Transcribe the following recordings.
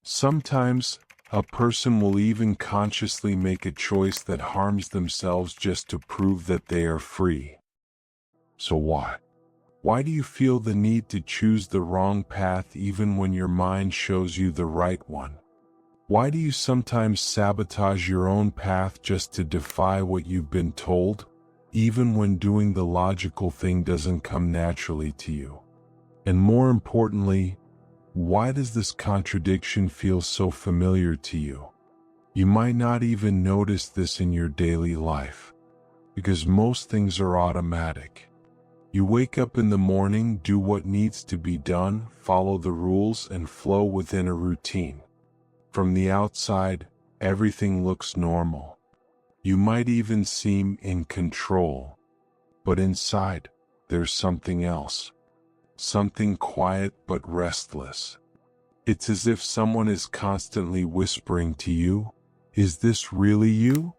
Sometimes, a person will even consciously make a choice that harms themselves just to prove that they are free. So why? Why do you feel the need to choose the wrong path even when your mind shows you the right one? Why do you sometimes sabotage your own path just to defy what you've been told, even when doing the logical thing doesn't come naturally to you? And more importantly, why does this contradiction feel so familiar to you? You might not even notice this in your daily life, because most things are automatic. You wake up in the morning, do what needs to be done, follow the rules, and flow within a routine. From the outside, everything looks normal. You might even seem in control. But inside, there's something else. Something quiet but restless. It's as if someone is constantly whispering to you, "Is this really you?"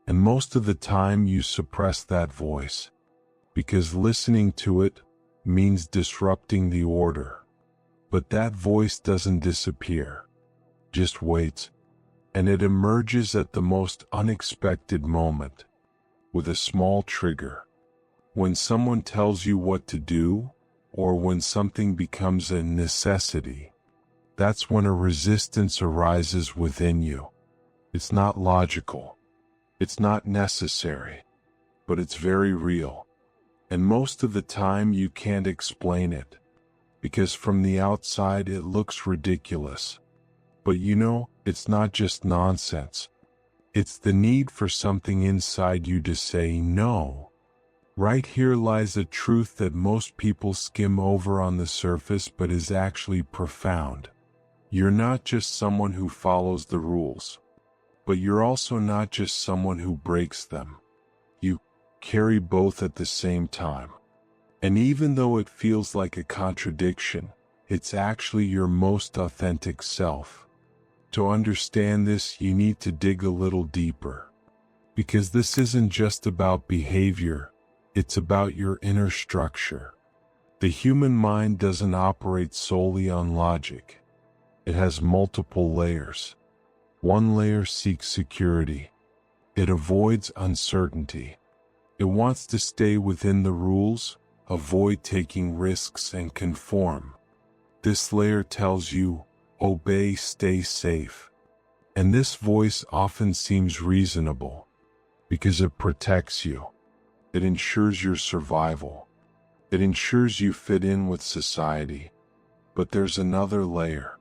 And most of the time you suppress that voice, because listening to it means disrupting the order. But that voice doesn't disappear, just waits, and it emerges at the most unexpected moment, with a small trigger. When someone tells you what to do, or when something becomes a necessity, that's when a resistance arises within you. It's not logical, it's not necessary, but it's very real. And most of the time you can't explain it, because from the outside it looks ridiculous. But it's not just nonsense. It's the need for something inside you to say no. Right here lies a truth that most people skim over on the surface but is actually profound. You're not just someone who follows the rules, but you're also not just someone who breaks them. You carry both at the same time. And even though it feels like a contradiction, it's actually your most authentic self. To understand this, you need to dig a little deeper. Because this isn't just about behavior, it's about your inner structure. The human mind doesn't operate solely on logic. It has multiple layers. One layer seeks security. It avoids uncertainty. It wants to stay within the rules, avoid taking risks, and conform. This layer tells you, obey, stay safe. And this voice often seems reasonable, because it protects you. It ensures your survival. It ensures you fit in with society. But there's another layer,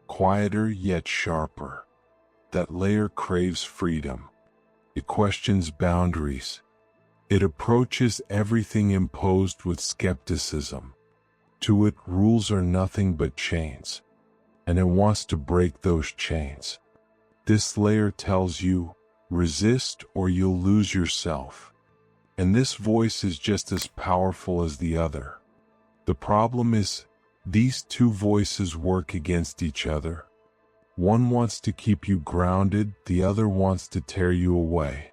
quieter yet sharper. That layer craves freedom. It questions boundaries. It approaches everything imposed with skepticism. To it, rules are nothing but chains, and it wants to break those chains. This layer tells you, resist or you'll lose yourself. And this voice is just as powerful as the other. The problem is, these two voices work against each other. One wants to keep you grounded, the other wants to tear you away.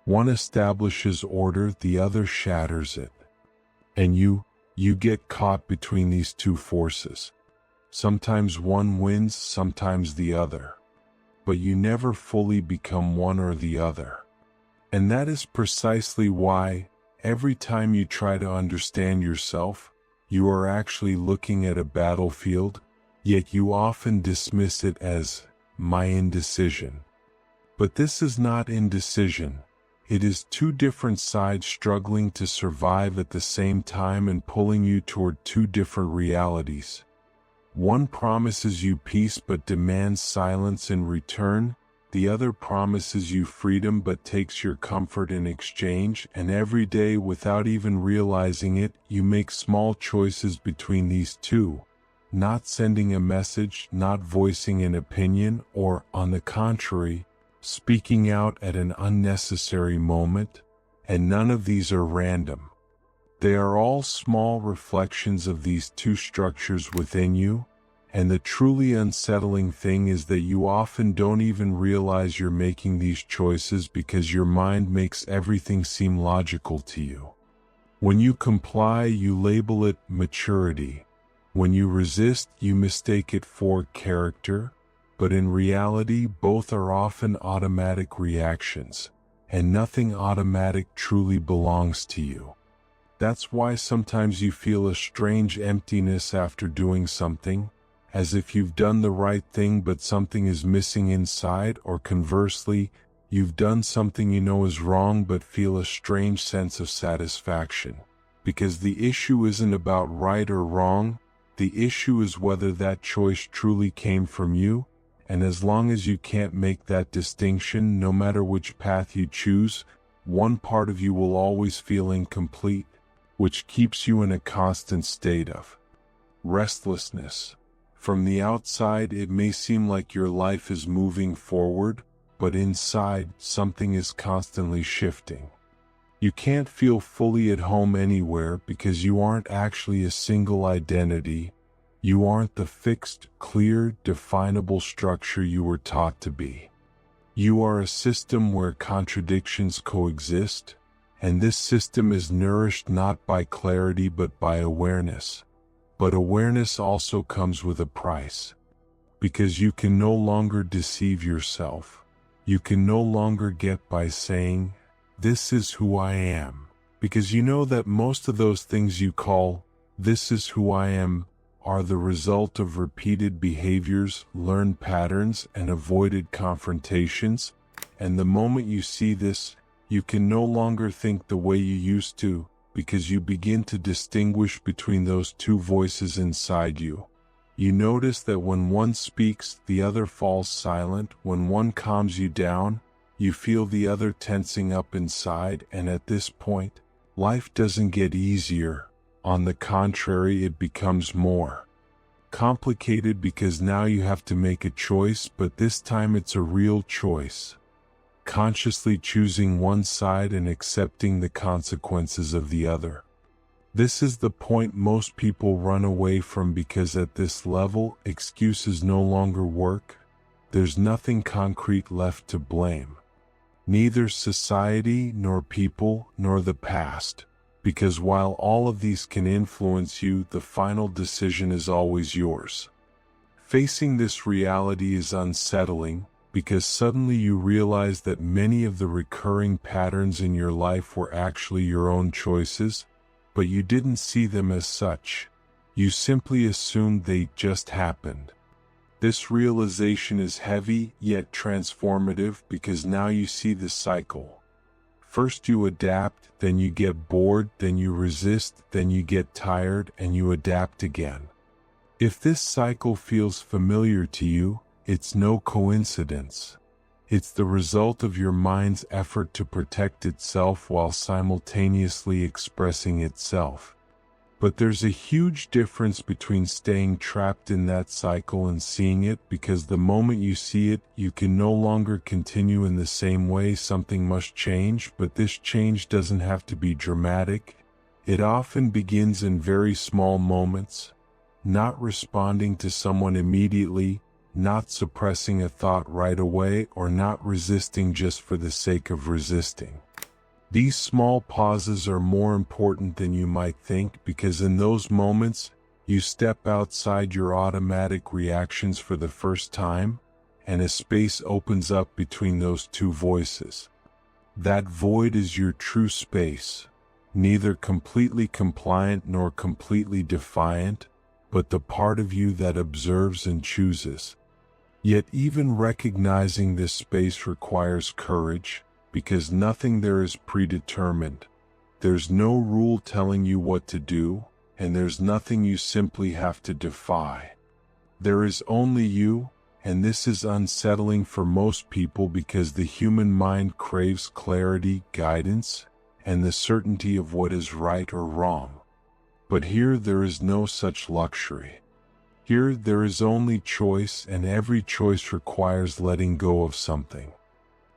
One establishes order, the other shatters it. And you get caught between these two forces. Sometimes one wins, sometimes the other. But you never fully become one or the other. And that is precisely why, every time you try to understand yourself, you are actually looking at a battlefield, yet you often dismiss it as my indecision. But this is not indecision. It is two different sides struggling to survive at the same time and pulling you toward two different realities. One promises you peace but demands silence in return. The other promises you freedom but takes your comfort in exchange, and every day, without even realizing it, you make small choices between these two, not sending a message, not voicing an opinion, or, on the contrary, speaking out at an unnecessary moment. And none of these are random. They are all small reflections of these two structures within you. And the truly unsettling thing is that you often don't even realize you're making these choices because your mind makes everything seem logical to you. When you comply, you label it maturity. When you resist, you mistake it for character. but in reality both are often automatic reactions, and nothing automatic truly belongs to you. That's why sometimes you feel a strange emptiness after doing something, as if you've done the right thing but something is missing inside, or conversely, you've done something you know is wrong but feel a strange sense of satisfaction. Because the issue isn't about right or wrong, the issue is whether that choice truly came from you, and as long as you can't make that distinction, no matter which path you choose, one part of you will always feel incomplete, which keeps you in a constant state of restlessness. From the outside, it may seem like your life is moving forward, but inside, something is constantly shifting. You can't feel fully at home anywhere because you aren't actually a single identity. You aren't the fixed, clear, definable structure you were taught to be. You are a system where contradictions coexist, and this system is nourished not by clarity but by awareness. But awareness also comes with a price. Because you can no longer deceive yourself. You can no longer get by saying, "This is who I am." Because you know that most of those things you call, "This is who I am," are the result of repeated behaviors, learned patterns, and avoided confrontations. And the moment you see this, you can no longer think the way you used to, because you begin to distinguish between those two voices inside you. You notice that when one speaks, the other falls silent. When one calms you down, you feel the other tensing up inside, and at this point, life doesn't get easier. On the contrary, it becomes more complicated because now you have to make a choice, but this time it's a real choice. Consciously choosing one side and accepting the consequences of the other. This is the point most people run away from because at this level, excuses no longer work. There's nothing concrete left to blame. Neither society, nor people, nor the past. Because while all of these can influence you, the final decision is always yours. Facing this reality is unsettling, because suddenly you realize that many of the recurring patterns in your life were actually your own choices, but you didn't see them as such. You simply assumed they just happened. This realization is heavy yet transformative because now you see the cycle. First you adapt, then you get bored, then you resist, then you get tired, and you adapt again. If this cycle feels familiar to you, it's no coincidence. It's the result of your mind's effort to protect itself while simultaneously expressing itself. But there's a huge difference between staying trapped in that cycle and seeing it, because the moment you see it, you can no longer continue in the same way. Something must change, but this change doesn't have to be dramatic. It often begins in very small moments, not responding to someone immediately, not suppressing a thought right away, or not resisting just for the sake of resisting. These small pauses are more important than you might think, because in those moments, you step outside your automatic reactions for the first time, and a space opens up between those two voices. That void is your true space, neither completely compliant nor completely defiant, but the part of you that observes and chooses. Yet even recognizing this space requires courage, because nothing there is predetermined. There's no rule telling you what to do, and there's nothing you simply have to defy. There is only you, and this is unsettling for most people because the human mind craves clarity, guidance, and the certainty of what is right or wrong. But here there is no such luxury. Here there is only choice, and every choice requires letting go of something.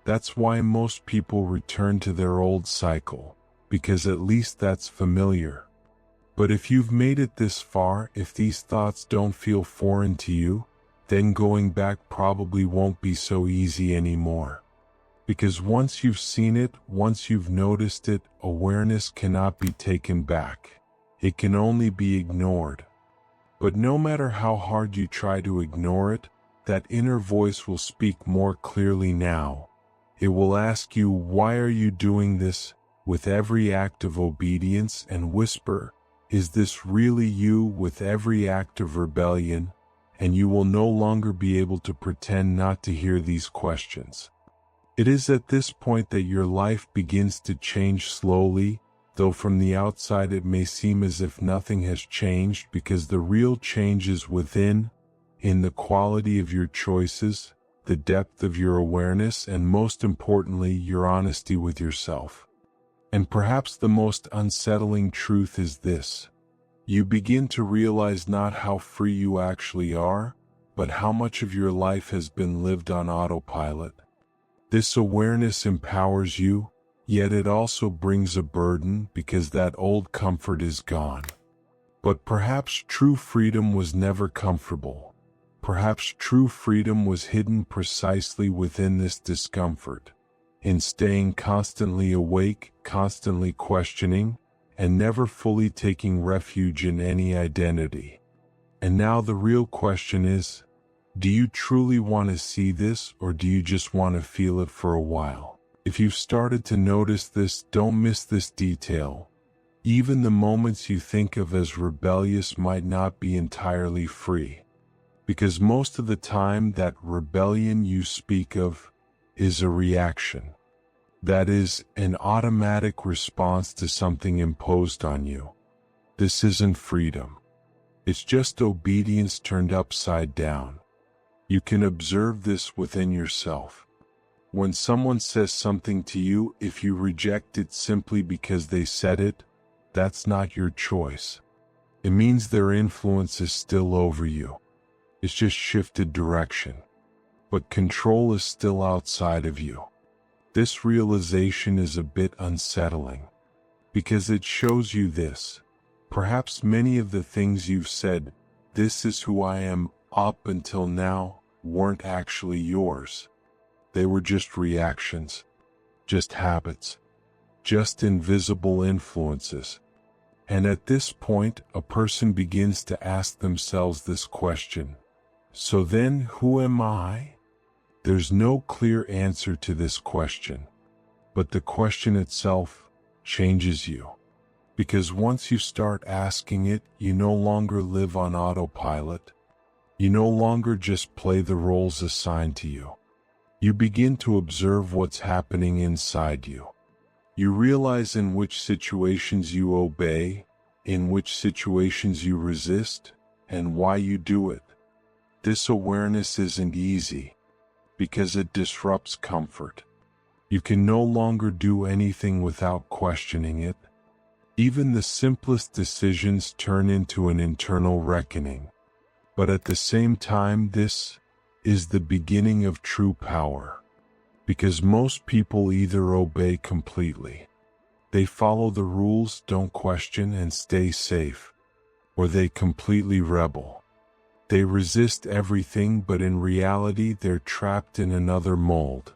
That's why most people return to their old cycle, because at least that's familiar. But if you've made it this far, if these thoughts don't feel foreign to you, then going back probably won't be so easy anymore. Because once you've seen it, once you've noticed it, awareness cannot be taken back. It can only be ignored. But no matter how hard you try to ignore it, that inner voice will speak more clearly now. It will ask you, why are you doing this? With every act of obedience, and whisper, is this really you? With every act of rebellion, and you will no longer be able to pretend not to hear these questions. It is at this point that your life begins to change slowly, though from the outside it may seem as if nothing has changed, because the real change is within, in the quality of your choices, the depth of your awareness, and most importantly, your honesty with yourself. And perhaps the most unsettling truth is this: you begin to realize not how free you actually are, but how much of your life has been lived on autopilot. This awareness empowers you, yet it also brings a burden, because that old comfort is gone. But perhaps true freedom was never comfortable. Perhaps true freedom was hidden precisely within this discomfort, in staying constantly awake, constantly questioning, and never fully taking refuge in any identity. And now the real question is, do you truly want to see this, or do you just want to feel it for a while? If you've started to notice this, don't miss this detail. Even the moments you think of as rebellious might not be entirely free. Because most of the time that rebellion you speak of is a reaction. That is, an automatic response to something imposed on you. This isn't freedom. It's just obedience turned upside down. You can observe this within yourself. When someone says something to you, if you reject it simply because they said it, that's not your choice. It means their influence is still over you. It's just shifted direction. But control is still outside of you. This realization is a bit unsettling, because it shows you this. Perhaps many of the things you've said, "This is who I am," up until now, weren't actually yours. They were just reactions, just habits, just invisible influences. And at this point, a person begins to ask themselves this question: so then, who am I? There's no clear answer to this question, but the question itself changes you. Because once you start asking it, you no longer live on autopilot. You no longer just play the roles assigned to you. You begin to observe what's happening inside you. You realize in which situations you obey, in which situations you resist, and why you do it. This awareness isn't easy, because it disrupts comfort. You can no longer do anything without questioning it. Even the simplest decisions turn into an internal reckoning. But at the same time, this is the beginning of true power. Because most people either obey completely, they follow the rules, don't question, and stay safe, or they completely rebel. They resist everything, but in reality they're trapped in another mold.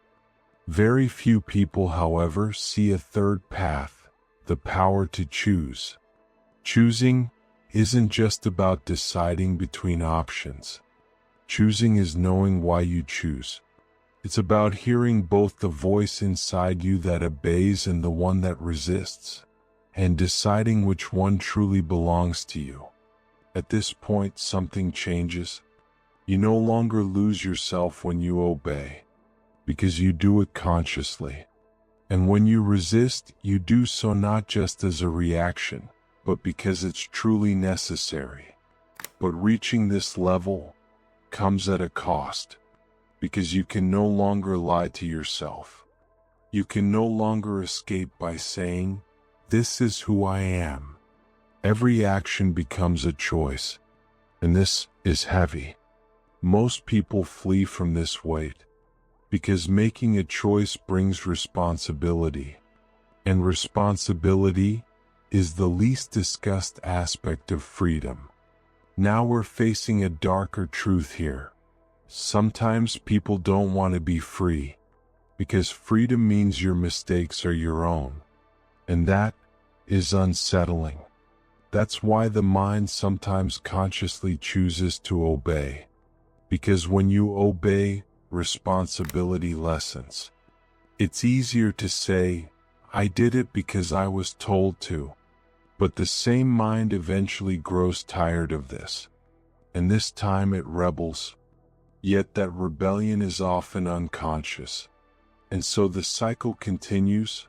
Very few people, however, see a third path, the power to choose. Choosing isn't just about deciding between options. Choosing is knowing why you choose. It's about hearing both the voice inside you that obeys and the one that resists, and deciding which one truly belongs to you. At this point, something changes. You no longer lose yourself when you obey, because you do it consciously. And when you resist, you do so not just as a reaction, but because it's truly necessary. But reaching this level comes at a cost, because you can no longer lie to yourself. You can no longer escape by saying, "This is who I am." Every action becomes a choice, and this is heavy. Most people flee from this weight, because making a choice brings responsibility, and responsibility is the least discussed aspect of freedom. Now we're facing a darker truth here. Sometimes people don't want to be free, because freedom means your mistakes are your own, and that is unsettling. That's why the mind sometimes consciously chooses to obey, Because when you obey, responsibility lessens. It's easier to say, I did it because I was told to, but the same mind eventually grows tired of this, and this time it rebels. Yet that rebellion is often unconscious, and so the cycle continues: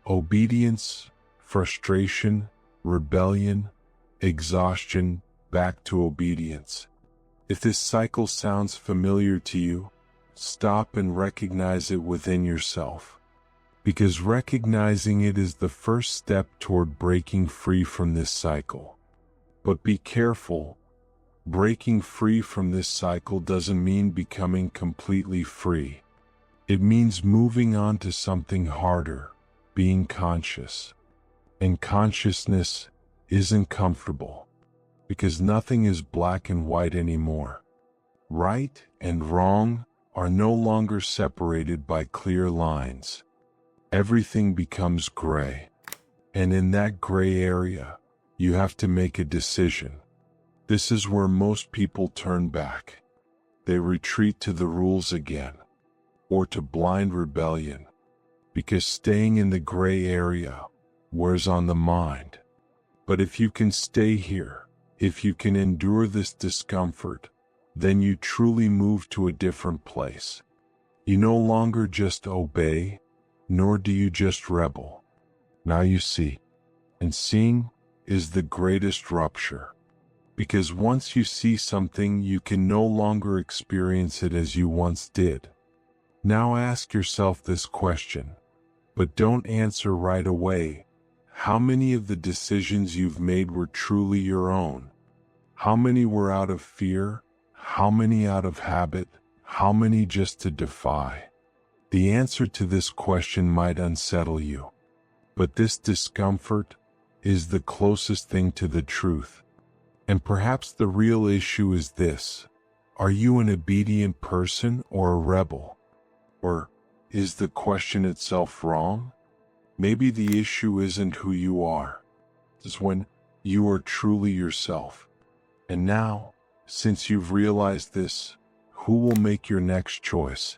obedience, frustration, rebellion, exhaustion, back to obedience. If this cycle sounds familiar to you, stop and recognize it within yourself, because recognizing it is the first step toward breaking free from this cycle. But be careful. Breaking free from this cycle doesn't mean becoming completely free. It means moving on to something harder, being conscious. And consciousness isn't comfortable, because nothing is black and white anymore. Right and wrong are no longer separated by clear lines. Everything becomes gray. And in that gray area, you have to make a decision. This is where most people turn back. They retreat to the rules again, or to blind rebellion, because staying in the gray area wears on the mind. But if you can stay here, if you can endure this discomfort, then you truly move to a different place. You no longer just obey, nor do you just rebel. Now you see, and seeing is the greatest rupture. Because once you see something, you can no longer experience it as you once did. Now ask yourself this question, but don't answer right away. How many of the decisions you've made were truly your own? How many were out of fear? How many out of habit? How many just to defy? The answer to this question might unsettle you, but this discomfort is the closest thing to the truth. And perhaps the real issue is this: are you an obedient person or a rebel? Or is the question itself wrong? Maybe the issue isn't who you are. It's when you are truly yourself. And now, since you've realized this, who will make your next choice?